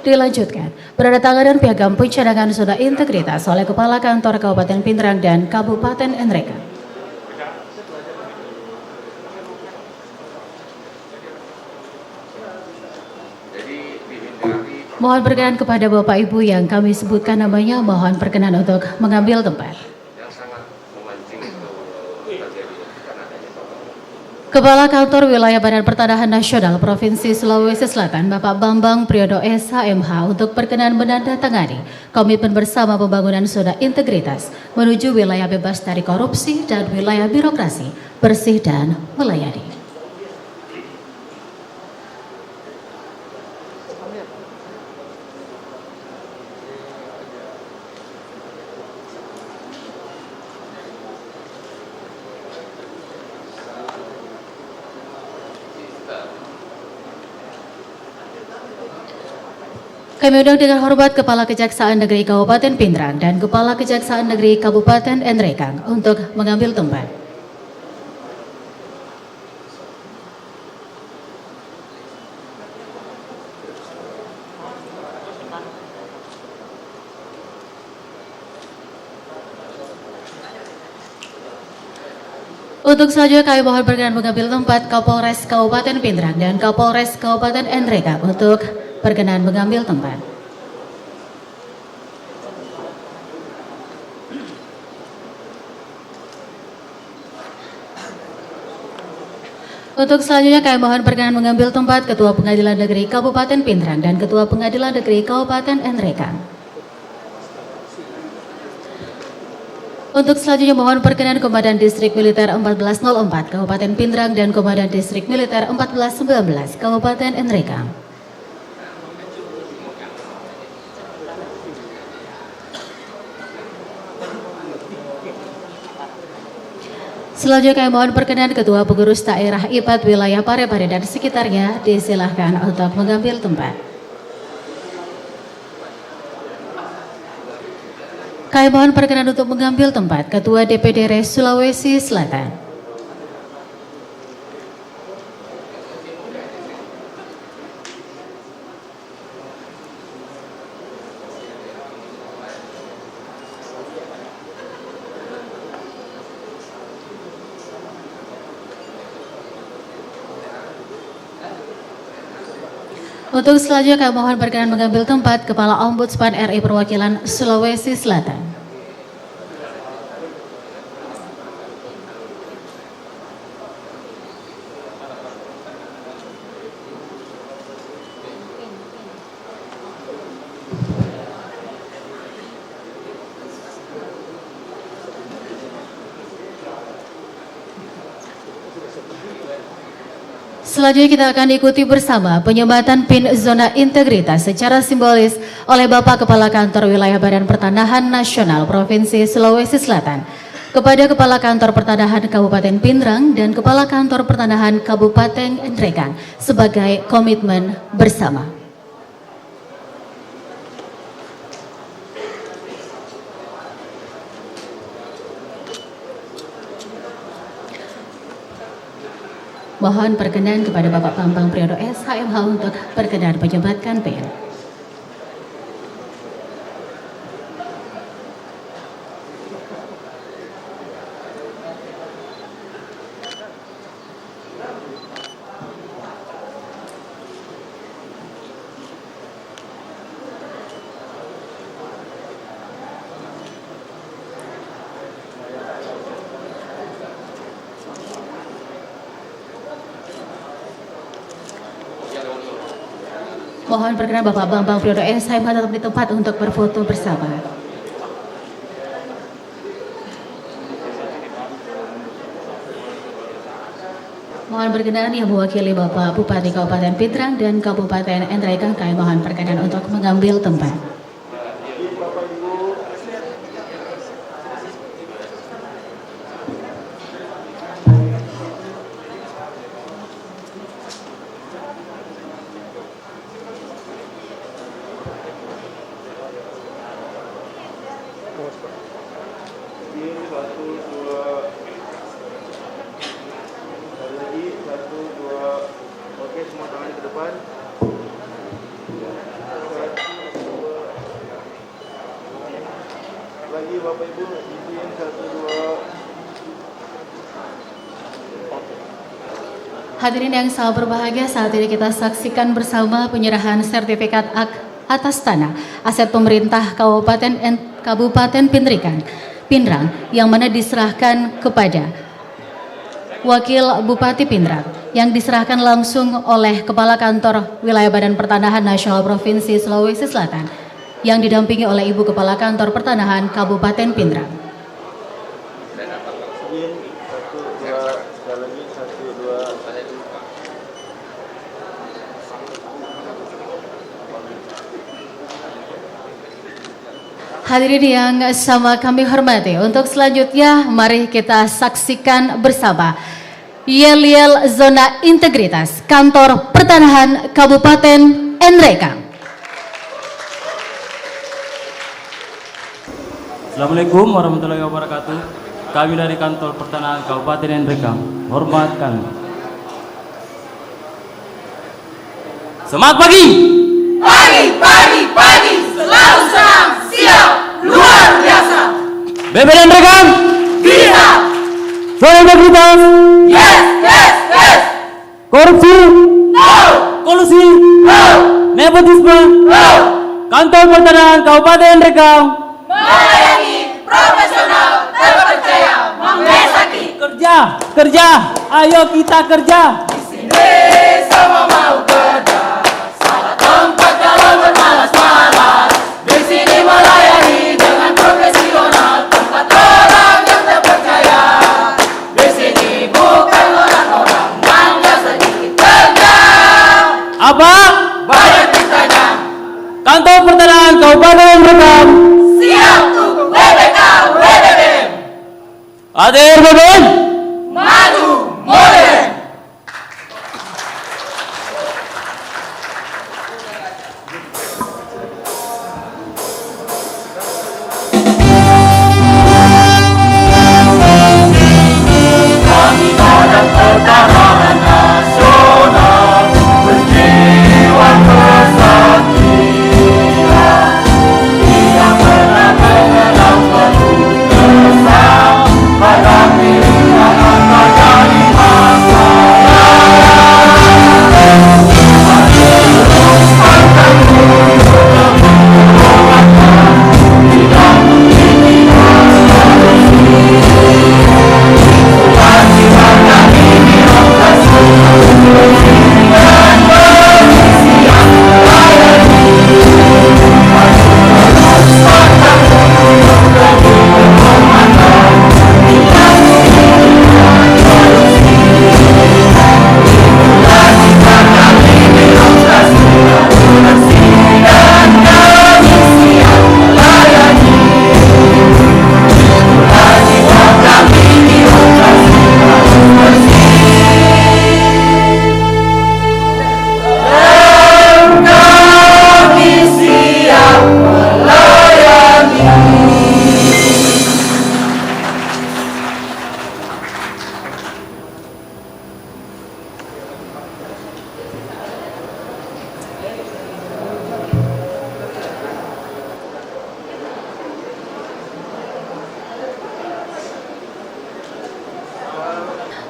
Dilanjutkan, penandatanganan piagam pencadangan zona integritas oleh Kepala Kantor Kabupaten Pindrang dan Kabupaten Enrekang. Mohon berkenan kepada Bapak Ibu yang kami sebutkan namanya, mohon perkenan untuk mengambil tempat. Kepala Kantor Wilayah Badan Pertanahan Nasional Provinsi Sulawesi Selatan, Bapak Bambang Priyono SHMH, untuk berkenan menandatangani komitmen bersama pembangunan zona integritas menuju wilayah bebas dari korupsi dan wilayah birokrasi, bersih dan melayani. Kami undang dengan hormat Kepala Kejaksaan Negeri Kabupaten Pindrang dan Kepala Kejaksaan Negeri Kabupaten Nrekang untuk mengambil tempat. Untuk selanjutnya kami mohon berkenan mengambil tempat Kapolres Kabupaten Pindrang dan Kapolres Kabupaten Nrekang untuk berkenan mengambil tempat. Untuk selanjutnya kami mohon berkenan mengambil tempat Ketua Pengadilan Negeri Kabupaten Pindrang dan Ketua Pengadilan Negeri Kabupaten Nrekang. Untuk selanjutnya mohon perkenan Komandan Distrik Militer 1404 Kabupaten Pindrang dan Komandan Distrik Militer 1419 Kabupaten Nrekang. Selanjutnya kami mohon perkenan Ketua Pengurus Daerah IPAT Wilayah Parepare dan sekitarnya disilahkan untuk mengambil tempat. Kami mohon perkenan untuk mengambil tempat Ketua DPD RI Sulawesi Selatan. Untuk selanjutnya kami mohon berkenan mengambil tempat Kepala Ombudsman RI Perwakilan Sulawesi Selatan. Selanjutnya kita akan ikuti bersama penyembatan PIN Zona Integritas secara simbolis oleh Bapak Kepala Kantor Wilayah Badan Pertanahan Nasional Provinsi Sulawesi Selatan kepada Kepala Kantor Pertanahan Kabupaten Pindrang dan Kepala Kantor Pertanahan Kabupaten Nrekang sebagai komitmen bersama. Mohon perkenan kepada Bapak Bambang Priyono SHMH untuk berkenan menyembatkan PIN. Mohon perkenan Bapak Bambang Priyono SHMH tetap di tempat untuk berfoto bersama. Mohon berkenan yang mewakili Bapak Bupati Kabupaten Pindrang dan Kabupaten Nrekang, kami mohon perkenan untuk mengambil tempat. Lagi Bapak Ibu, izin 1, 2. Hadirin yang sangat berbahagia, saat ini kita saksikan bersama penyerahan sertifikat atas tanah aset pemerintah Kabupaten Pindrang yang mana diserahkan kepada Wakil Bupati Pindrang yang diserahkan langsung oleh Kepala Kantor Wilayah Badan Pertanahan Nasional Provinsi Sulawesi Selatan yang didampingi oleh Ibu Kepala Kantor Pertanahan Kabupaten Pindrang. Izin 1, 2. Sekali lagi 1, 2. Hadirin yang sama kami hormati, untuk selanjutnya mari kita saksikan bersama Yel-yel Zona Integritas Kantor Pertanahan Kabupaten Nrekang. Assalamualaikum warahmatullahi wabarakatuh. Kami dari Kantor Pertanahan Kabupaten Nrekang, hormat kami. Semangat pagi! Pagi, selalu senang, siap, luar biasa. BPN Nrekang! Bisa, Soal integritas! yes. Korupsi! No, Kolusi! no, Nepotisme! no. Kantor Pertanahan Kabupaten Nrekang! Melayani, profesional, terpercaya, mengesaki. Kerja! Ayo kita kerja! Sama mau kerja, salah tempat kalau bermalas-malas. Di sini melayani dengan profesional, tempat orang yang terpercaya. Di sini bukan orang-orang manja sedikit kerja. Apa? Banyak mintanya, Kantor Pertanahan Kabupaten Nrekang! siap untuk WBK, WBBM. ADR BPN! Maju, modern.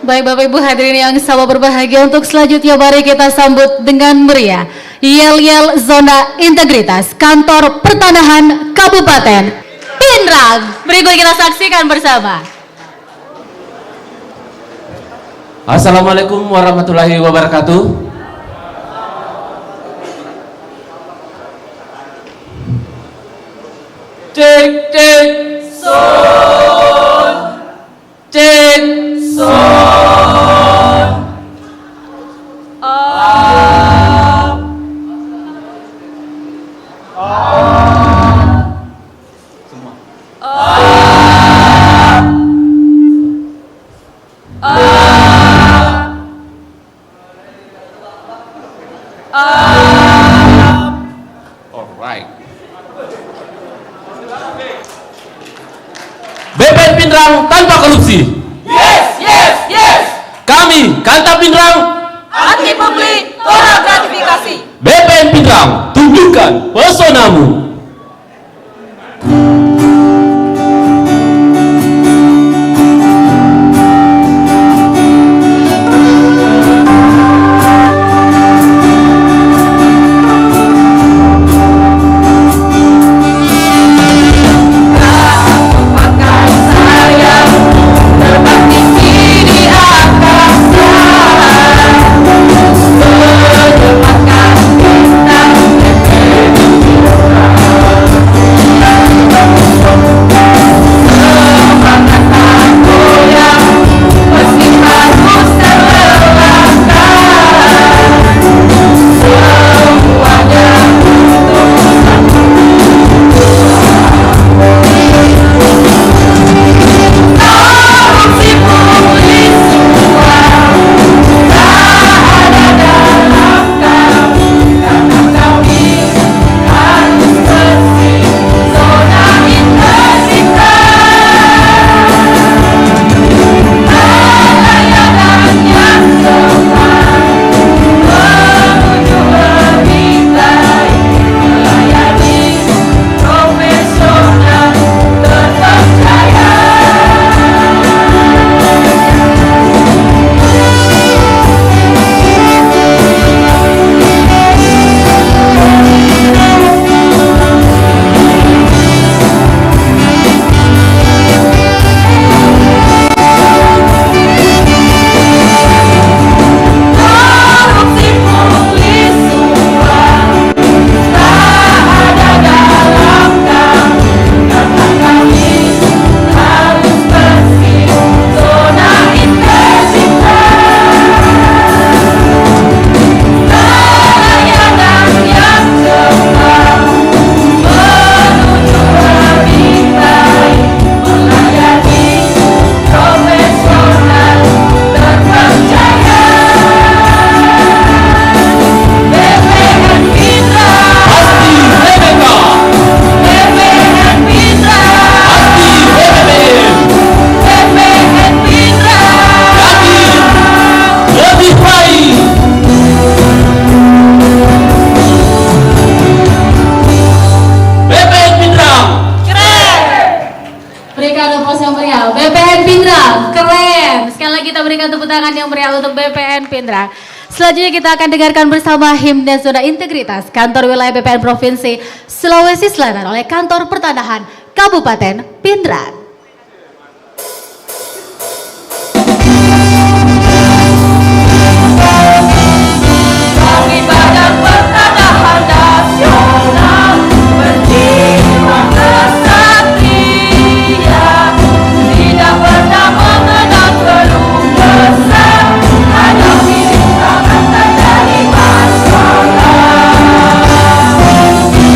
Baik Bapak Ibu hadirin yang sama berbahagia, untuk selanjutnya mari kita sambut dengan meriah yel-yel zona integritas Kantor Pertanahan Kabupaten Pindrang. Berikut kita saksikan bersama. Assalamualaikum warahmatullahi wabarakatuh. Cek sound. Cek sound. Alright. BPN Pindrang tanpa korupsi. Yes. Kami Kanta Pindrang, Anti pungli, tolak gratifikasi. BPN Pindrang, tunjukkan pesonamu. Pakai sayang, tepuk tangan yang meriah untuk BPN Pindrang. Selanjutnya kita akan dengarkan bersama himne zona integritas kantor wilayah BPN Provinsi Sulawesi Selatan oleh Kantor Pertanahan Kabupaten Pindrang. Bagi Badan Pertanahan Nasional berjiwa kesatria, tidak pernah mengenal keluh kesah, hadapi rintangan terjadi masalah.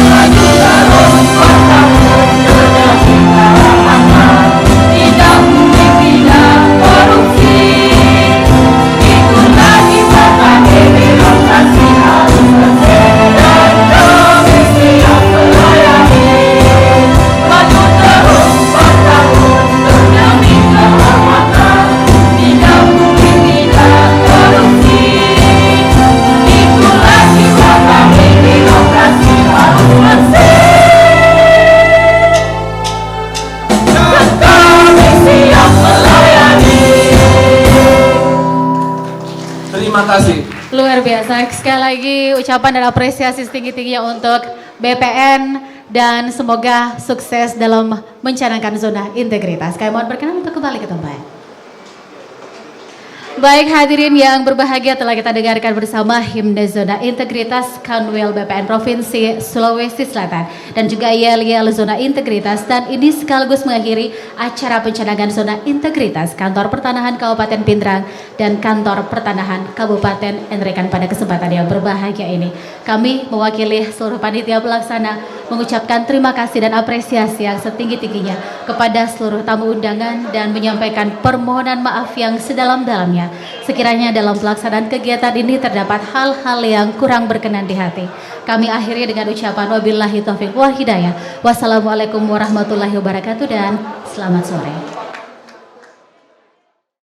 Maju terus bertanggung menjadi aman, tidak mungkin tidak korupsi. Ikut lagi berbagai birokrasi harus bersih dan komisi yang melayani. Maju terus bertanggung demi kehormatan, tidak mungkin tidak korupsi. Ikut lagi berbagai birokrasi harus bersih dan komisi yang melayani. Terima kasih. Luar biasa, sekali lagi ucapan dan apresiasi setinggi-tingginya untuk BPN dan semoga sukses dalam mencanangkan zona integritas. Kami mohon berkenan untuk kembali ke tempat. Baik hadirin yang berbahagia, telah kita dengarkan bersama himne zona integritas Kanwil BPN Provinsi Sulawesi Selatan dan juga yel-yel zona integritas, dan ini sekaligus mengakhiri acara pencanangan zona integritas Kantor Pertanahan Kabupaten Pindrang dan Kantor Pertanahan Kabupaten Nrekan pada kesempatan yang berbahagia ini. Kami mewakili seluruh panitia pelaksana mengucapkan terima kasih dan apresiasi yang setinggi-tingginya kepada seluruh tamu undangan dan menyampaikan permohonan maaf yang sedalam-dalamnya sekiranya dalam pelaksanaan kegiatan ini terdapat hal-hal yang kurang berkenan di hati. Kami akhiri dengan ucapan wabillahi taufiq wal hidayah. Wassalamualaikum warahmatullahi wabarakatuh dan selamat sore.